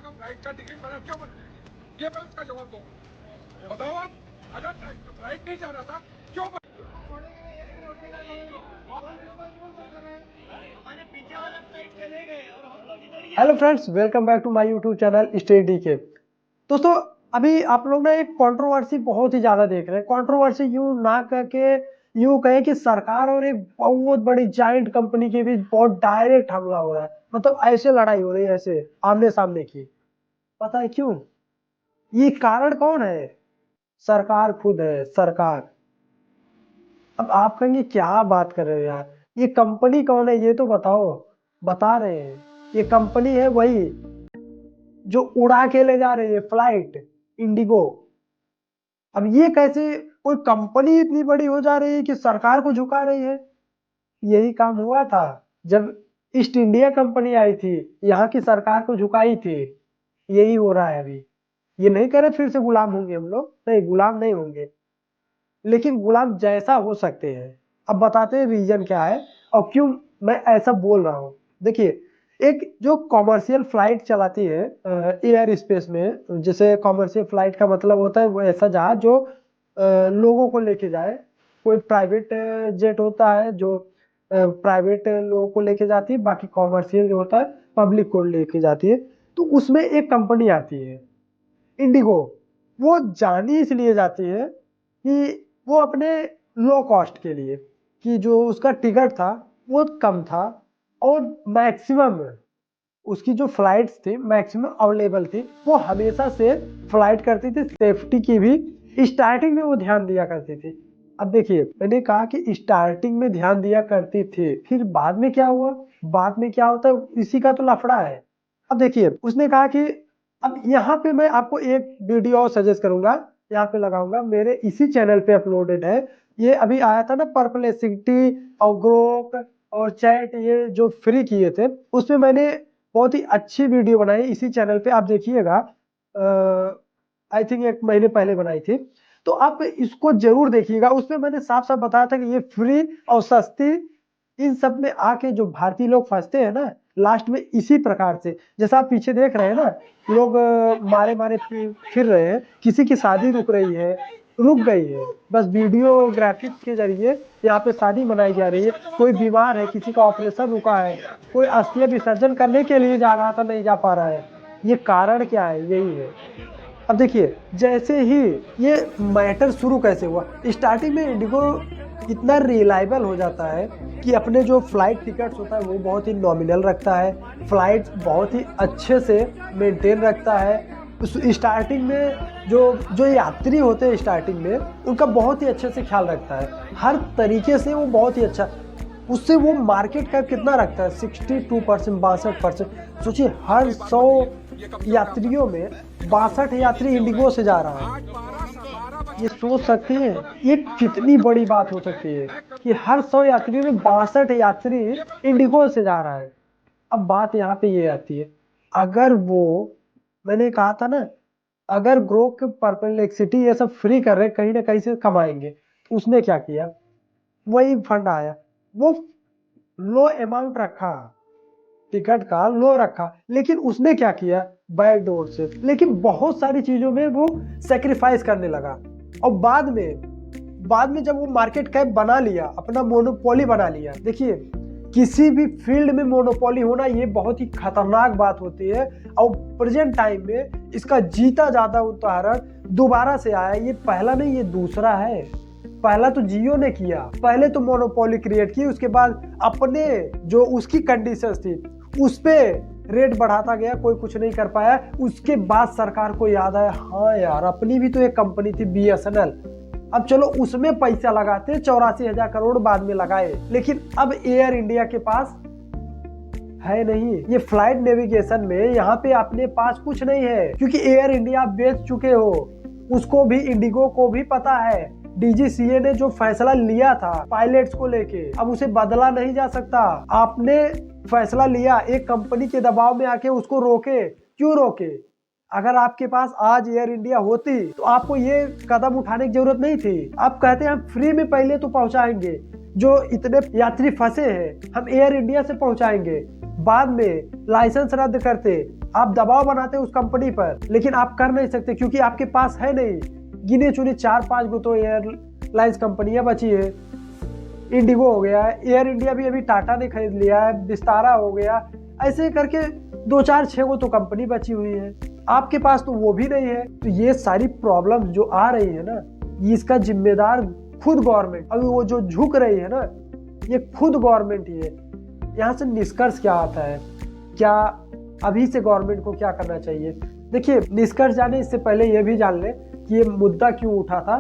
Flight का ticket मैंने क्यों बना? ये मैं उसका जवाब दो। बताओ आप, अगर फ्लाइट नहीं जाना था क्यों hello friends, welcome back to my YouTube channel study के। दोस्तों, अभी आप लोग ना एक कंट्रोवर्सी बहुत ही ज्यादा देख रहे हैं। कंट्रोवर्सी यूं ना करके यूं कहें कि सरकार और एक बहुत बड़ी जायंट कंपनी के बीच बहुत डायरेक्ट हमला हो रहा है। मतलब ऐसे लड़ाई हो रही है, ऐसे आमने सामने की। पता है क्यों? ये कारण कौन है? सरकार खुद है, सरकार। अब आप कहेंगे क्या बात कर रहे हो यार, ये कंपनी कौन है ये तो बताओ। बता रहे हैं, ये कंपनी है वही जो उड़ा के ले जा रही है फ्लाइट, इंडिगो। अब ये कैसे कोई कंपनी इतनी बड़ी हो जा रही है कि सरकार को झुका रही है? यही काम हुआ था जब ईस्ट इंडिया कंपनी आई थी, यहाँ की सरकार को झुकाई थी। यही हो रहा है अभी। ये नहीं कह रहे फिर से गुलाम होंगे हम लोग, नहीं गुलाम नहीं होंगे, लेकिन गुलाम जैसा हो सकते हैं। अब बताते हैं रीजन क्या है और क्यों मैं ऐसा बोल रहा हूँ। देखिए, एक जो कॉमर्शियल फ्लाइट चलाती है एयर स्पेस में, जैसे कॉमर्शियल फ्लाइट का मतलब होता है वो ऐसा जहाज जो लोगों को लेके जाए। कोई प्राइवेट जेट होता है जो प्राइवेट लोगों को लेके जाती है, बाकी कॉमर्शियल जो होता है पब्लिक को लेके जाती है। तो उसमें एक कंपनी आती है, इंडिगो। वो जानी इसलिए जाती है कि वो अपने लो कॉस्ट के लिए, कि जो उसका टिकट था वो कम था और मैक्सिमम उसकी जो फ्लाइट्स थी मैक्सिमम अवेलेबल थी। वो हमेशा से फ्लाइट करती थी, सेफ्टी की भी स्टार्टिंग में वो ध्यान दिया करती थी। अब देखिए, मैंने कहा कि स्टार्टिंग में ध्यान दिया करती थी, फिर बाद में क्या हुआ? बाद में क्या होता है इसी का तो लफड़ा है। अब देखिए, उसने कहा कि अब यहाँ पे मैं आपको एक वीडियो और सजेस्ट करूंगा, यहाँ पे लगाऊंगा, मेरे इसी चैनल पे अपलोडेड है। ये अभी आया था ना, परप्लेक्सिटी और ग्रोक और चैट, ये जो फ्री किए थे, उसमें मैंने बहुत ही अच्छी वीडियो बनाई इसी चैनल पे, आप देखिएगा। आई थिंक एक महीने पहले बनाई थी, तो आप इसको जरूर देखिएगा। उसमें मैंने साफ साफ बताया था कि ये फ्री और सस्ती, इन सब में आके जो भारतीय लोग फंसते हैं ना लास्ट में, इसी प्रकार से। जैसा आप पीछे देख रहे हैं ना, लोग मारे मारे फिर रहे हैं, किसी की शादी रुक रही है, रुक गई है, बस वीडियोग्राफी के जरिए यहाँ पे शादी मनाई जा रही है। कोई बीमार है, किसी का ऑपरेशन रुका है, कोई अस्थि विसर्जन करने के लिए जा रहा था, नहीं जा पा रहा है। ये कारण क्या है? यही है। अब देखिए, जैसे ही ये मैटर शुरू कैसे हुआ, स्टार्टिंग में इंडिगो इतना रिलायबल हो जाता है कि अपने जो फ्लाइट टिकट्स होता है वो बहुत ही नॉमिनल रखता है, फ्लाइट बहुत ही अच्छे से मेंटेन रखता है। उस स्टार्टिंग में जो जो यात्री होते हैं स्टार्टिंग में, उनका बहुत ही अच्छे से ख्याल रखता है, हर तरीके से वो बहुत ही अच्छा। उससे वो मार्केट कैप कितना रखता है? 62%, 62%। सोचिए, हर 100 यात्रियों में 62 यात्री इंडिगो से जा रहा है। ये सोच सकते हैं ये कितनी बड़ी बात हो सकती है कि हर 100 यात्रियों में 62 यात्री इंडिगो से जा रहा है। अब बात यहाँ पे ये आती है, अगर वो, मैंने कहा था ना, अगर ग्रोक परप्लेक्सिटी ये सब फ्री कर रहे, कहीं ना कहीं से कमाएंगे। उसने क्या किया? वही फंड आया, वो लो अमाउंट रखा, टिकट का लो रखा, लेकिन उसने क्या किया? बैक डोर से, लेकिन बहुत सारी चीजों में वो सेक्रीफाइस करने लगा। और बाद में जब वो मार्केट कैप बना लिया, अपना मोनोपोली बना लिया। देखिए, किसी भी फील्ड में मोनोपोली होना ये बहुत ही खतरनाक बात होती है। और प्रेजेंट टाइम में इसका जीता जाता उदाहरण दोबारा से आया। ये पहला नहीं, ये दूसरा है। पहला तो जियो ने किया, पहले तो मोनोपोली क्रिएट की, उसके बाद अपने जो उसकी कंडीशंस थी उस पे रेट बढ़ाता गया, कोई कुछ नहीं कर पाया। उसके बाद सरकार को याद आया, हाँ यार, अपनी भी तो एक कंपनी थी BSNL, अब चलो उसमें पैसा लगाते। 84,000 करोड़ बाद में लगाए, लेकिन अब एयर इंडिया के पास है नहीं। ये फ्लाइट नेविगेशन में यहाँ पे अपने पास कुछ नहीं है, क्योंकि एयर इंडिया बेच चुके हो। उसको भी, इंडिगो को भी पता है, DGCA ने जो फैसला लिया था पायलट्स को लेके, अब उसे बदला नहीं जा सकता। आपने फैसला लिया, एक कंपनी के दबाव में आके उसको रोके। क्यों रोके? अगर आपके पास आज एयर इंडिया होती तो आपको ये कदम उठाने की जरूरत नहीं थी। आप कहते हैं हम फ्री में पहले तो पहुंचाएंगे, जो इतने यात्री फंसे हैं हम एयर इंडिया से पहुंचाएंगे, बाद में लाइसेंस रद्द करते। आप दबाव बनाते उस कंपनी पर, लेकिन आप कर नहीं सकते क्योंकि आपके पास है नहीं। गिने चुने 4-5 गो तो एयरलाइंस कंपनियां बची है। इंडिगो हो गया, एयर इंडिया भी अभी टाटा ने खरीद लिया है, विस्तारा हो गया, ऐसे करके 2-4-6 गो तो कंपनी बची हुई है। आपके पास तो वो भी नहीं है। तो ये सारी प्रॉब्लम्स जो आ रही है ना, इसका जिम्मेदार खुद गवर्नमेंट, अभी वो जो झुक रही है ना, ये खुद गवर्नमेंट ही है। यहाँ से निष्कर्ष क्या आता है, क्या अभी से गवर्नमेंट को क्या करना चाहिए? देखिए, निष्कर्ष जाने इससे पहले ये भी जान लें कि ये मुद्दा क्यों उठा था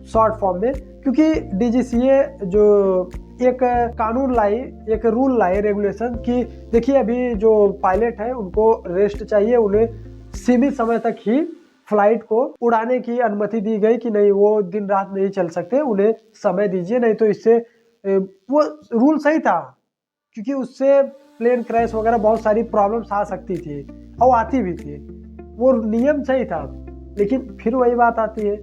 शॉर्ट फॉर्म में, क्योंकि डीजीसीए जो एक कानून लाई, एक रूल लाई, रेगुलेशन की देखिए अभी जो पायलट है उनको रेस्ट चाहिए, उन्हें सीमित समय तक ही फ्लाइट को उड़ाने की अनुमति दी गई कि नहीं वो दिन रात नहीं चल सकते, उन्हें समय दीजिए, नहीं तो इससे वो रूल सही था क्योंकि उससे प्लेन क्रैश वगैरह बहुत सारी प्रॉब्लम्स आ सकती थी और आती भी थी, वो नियम सही था। लेकिन फिर वही बात आती है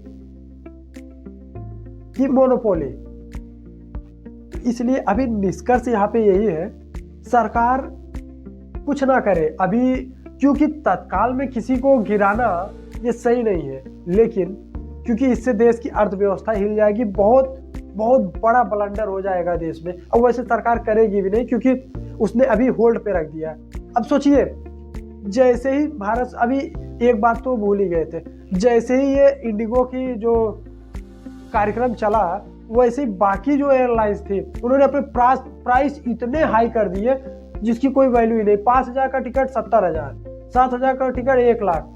कि मोनोपोली। इसलिए अभी निष्कर्ष यहाँ पे यही है, सरकार कुछ ना करे अभी, क्योंकि तत्काल में किसी को गिराना ये सही नहीं है, लेकिन क्योंकि इससे देश की अर्थव्यवस्था हिल जाएगी, बहुत बहुत बड़ा ब्लंडर हो जाएगा देश में। और वैसे सरकार करेगी भी नहीं क्योंकि उसने अभी होल्ड पे रख दिया। अब सोचिए, जैसे ही भारत, अभी एक बात तो भूल ही गए थे, जैसे ही ये इंडिगो की जो कार्यक्रम चला, वैसे ही बाकी जो एयरलाइंस थी उन्होंने अपने प्राइस इतने हाई कर दिए जिसकी कोई वैल्यू ही नहीं। 5,000 का टिकट 70,000, 7,000 का टिकट 1 लाख।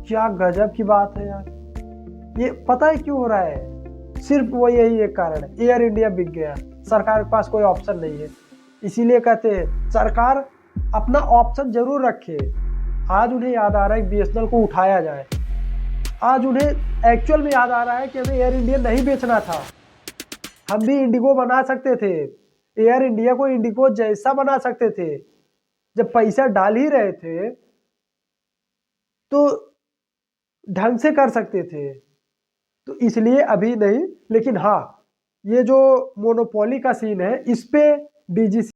क्या गजब की बात है यार। ये पता है क्यों हो रहा है? सिर्फ वो यही एक कारण है, एयर इंडिया बिक गया, सरकार के पास कोई ऑप्शन नहीं है। इसीलिए कहते हैं सरकार अपना ऑप्शन जरूर रखे। आज उन्हें याद आ रहा है कि बीएसएनएल को उठाया जाए, आज उन्हें एक्चुअल में याद आ रहा है कि हमें एयर इंडिया नहीं बेचना था, हम भी इंडिगो बना सकते थे, एयर इंडिया को इंडिगो जैसा बना सकते थे। जब पैसा डाल ही रहे थे तो ढंग से कर सकते थे। तो इसलिए अभी नहीं, लेकिन हाँ, ये जो मोनोपोली का सीन है इस पे डीजीसी